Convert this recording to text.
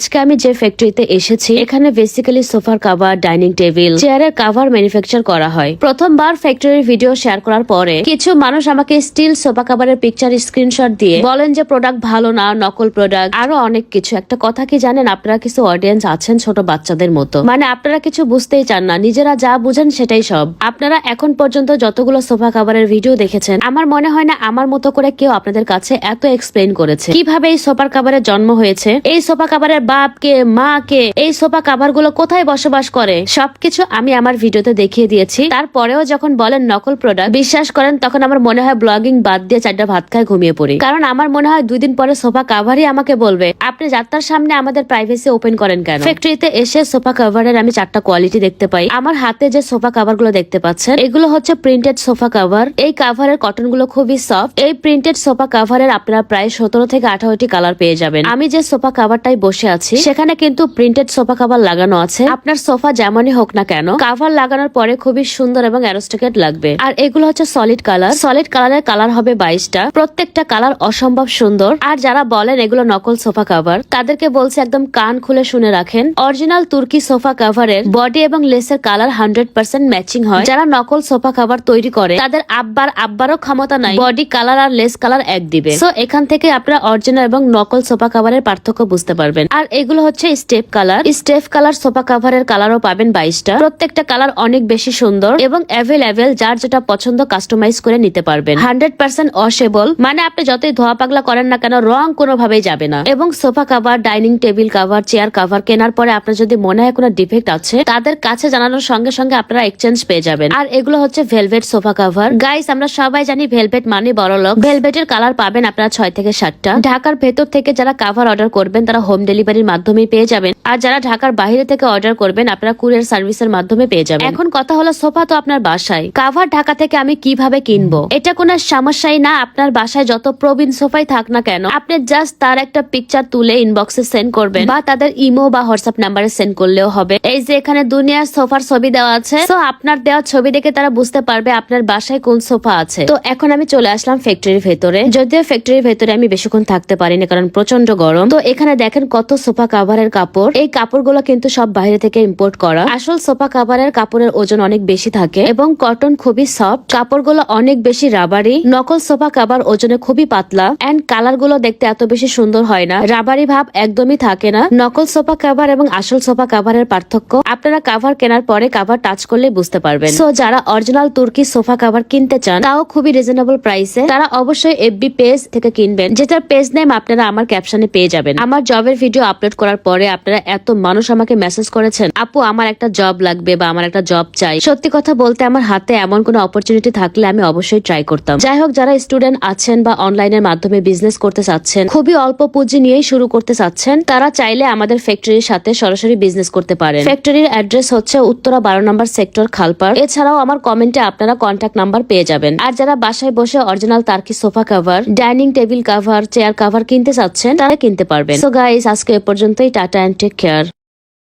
আজকে আমি যে ফ্যাক্টরিতে এসেছি এখানে বেসিক্যালি সোফার কভার, ডাইনিং টেবিল, চেয়ারের কভার ম্যানুফ্যাকচার করা হয়। প্রথমবার ফ্যাক্টরির ভিডিও শেয়ার করার পরে কিছু মানুষ আমাকে স্টিল সোফা কভারের পিকচার স্ক্রিনশট দিয়ে বলেন যে প্রোডাক্ট ভালো না, নকল প্রোডাক্ট, আরো অনেক কিছু। একটা কথা কি জানেন, আপনারা কিছু অডিয়েন্স আছেন ছোট বাচ্চাদের মতো, মানে আপনারা কিছু বুঝতেই চান না, নিজেরা যা বুঝেন সেটাই সব। আপনারা এখন পর্যন্ত যতগুলো সোফা কভারের ভিডিও দেখেছেন, আমার মনে হয় না আমার মতো করে কেউ আপনাদের কাছে এত এক্সপ্লেইন করেছে কিভাবে এই সোফা কভারের জন্ম হয়েছে, এই সোফা কভারের বাপ কে, মা কে, এই সোফা কভার গুলো কোথায় বসবাস করে, সবকিছু আমি আমার ভিডিওতে দেখিয়ে দিয়েছি। তারপরেও যখন বলেন নকল প্রোডাক্ট, বিশ্বাস করেন তখন আমার মনে হয় ব্লগিং বাদ দিয়ে 4টা ভাত খায় ঘুমিয়ে পড়ি। কারণ আমার মনে হয় 2 দিন পরে সোফা কভারই আমাকে বলবে আপনি যাত্রার সামনে আমাদের প্রাইভেসি ওপেন করেন কেন। ফ্যাক্টরিতে এসে সোফা কভারের আমি 4টা কোয়ালিটি দেখতে পাই। আমার হাতে যে সোফা কভার গুলো দেখতে পাচ্ছেন এগুলো হচ্ছে প্রিন্টেড সোফা কভার। এই কভারের কটন গুলো খুবই সফট। এই প্রিন্টেড সোফা কভারের আপনারা প্রায় 17 থেকে 18টি কালার পেয়ে যাবেন। আমি যে সোফা কভারটাই বসে আছি সেখানে কিন্তু প্রিন্টেড সোফা কভার লাগানো আছে। আপনার সোফা যেমনই হোক না কেন, কভার লাগানোর পরে খুবই সুন্দর এবং অ্যারোস্টিকেট লাগবে। আর এগুলো হচ্ছে সলিড কালার। সলিড কালারের কালার হবে 22টা। প্রত্যেকটা কালার অসম্ভব সুন্দর। আর যারা বলেন এগুলো নকল সোফা কভার, তাদেরকে বলছে একদম কান খুলে শুনে রাখেন। অরিজিনাল তুর্কি সোফা কভারের বডি এবং লেসের কালার 100% ম্যাচিং হয়। যারা নকল সোফা কভার তৈরি করে তাদের আব্বারও ক্ষমতা নাই বডি কালার আর লেস কালার এক দিবে। সো এখান থেকে আপনারা অরিজিনাল এবং নকল সোফা কভারের পার্থক্য বুঝতে পারবেন। আর এগুলো হচ্ছে step colour. Step colour sofa কভারের কালারও পাবেন 22টা। প্রত্যেকটা কালার অনেক বেশি সুন্দর এবং অ্যাভেলেবেল। যার যেটা পছন্দ কাস্টমাইজ করে নিতে পারবেন। 100% ওয়াশেবল, মানে আপনি যতই ধোয়া পাগলা করেন না কেন রং কোনোভাবেই যাবে না। এবং sofa cover, dining table cover, chair cover কেনার পরে আপনার যদি মনে হয় কোনো ডিফেক্ট আছে, তাদের কাছে জানানোর সঙ্গে সঙ্গে আপনারা এক্সচেঞ্জ পেয়ে যাবেন। আর এগুলো হচ্ছে ভেলভেট সোফা কভার। গাইস, আমরা সবাই জানি ভেলভেট মানে বড়লোক। ভেলভেটের কালার পাবেন আপনারা 6 থেকে 7টা। ঢাকার ভেতর থেকে যারা কভার অর্ডার করবেন তারা হোম ডেলিভারির মাধ্যমে পেয়ে যাবেন। আর যারা ঢাকার বাইরে থেকে অর্ডার করবেন আপনারা কুরিয়ার সার্ভিসের মাধ্যমে পেয়ে যাবেন। এখন কথা হলো সোফা তো আপনার বাসায়, কভার ঢাকা থেকে আমি কিভাবে কিনবো? এটা কোনো সমস্যাই না। আপনার বাসায় যত প্রবীণ সোফাই থাক না কেন, আপনি জাস্ট তার একটা পিকচার তুলে ইনবক্সে সেন্ড করবেন বা তাদের ইমো বা হোয়াটসঅ্যাপ নাম্বারে সেন্ড করলেও হবে। এই যে এখানে দুনিয়ার সোফার ছবি দেওয়া আছে, তো আপনার দেওয়া ছবি দেখে তারা বুঝতে পারবে আপনার বাসায় কোন সোফা আছে। তো এখন আমি চলে আসলাম ফ্যাক্টরির ভেতরে। যদিও ফ্যাক্টরির ভেতরে আমি বেশিক্ষণ থাকতে পারিনি কারণ প্রচন্ড গরম। তো এখানে দেখেন কত সোফা কভারের কাপড়। এই কাপড়গুলো কিন্তু সব বাইরে থেকে ইম্পোর্ট করা। আসল সোফা কভারের কাপড়ের ওজন অনেক বেশি থাকে এবং কটন খুবই সফট। কাপড়গুলো অনেক বেশি রাবারি। নকল সোফা কভার ওজনে খুবই পাতলা এন্ড কালার গুলো দেখতে এত বেশি সুন্দর হয় না। রাবারি ভাব একদমই থাকে না। নকল সোফা কভার এবং আসল সোফা কভারের পার্থক্য আপনারা কভার কেনার পরে কভার টাচ করলে বুঝতে পারবেন। সো যারা অরিজিনাল তুর্কি সোফা কভার কিনতে চান, তাও খুবই রিজনেবল প্রাইসে, তারা অবশ্যই এফবি পেজ থেকে কিনবেন, যেটার পেজ নেম আপনারা আমার ক্যাপশনে পেয়ে যাবেন। আমার জবের ভিডিও আপলোড করার পরে আপনারা এত মানুষ আমাকে মেসেজ করেছেন, আপু আমার একটা জব লাগবে বা আমার একটা জব চাই। সত্যি কথা বলতে আমার হাতে এমন কোনো অপরচুনিটি থাকলে আমি অবশ্যই ট্রাই করতাম। যাই হোক, যারা স্টুডেন্ট আছেন বা অনলাইনের মাধ্যমে বিজনেস করতে চাচ্ছেন, খুবই অল্প পুঁজি নিয়েই শুরু করতে চাচ্ছেন, তারা চাইলে আমাদের ফ্যাক্টরির সাথে সরাসরি বিজনেস করতে পারেন। ফ্যাক্টরির অ্যাড্রেস হচ্ছে উত্তরা 12 নম্বর সেক্টর, খালপাড়। এছাড়াও আমার কমেন্টে আপনারা কন্ট্যাক্ট নাম্বার পেয়ে যাবেন। আর যারা বাসায় বসে original Turkey sofa cover, dining table cover, chair cover কিনতে চাচ্ছেন, তারা কিনতে পারবেন। সো গাইস, আজকে এ পর্যন্তই। Tata and take care.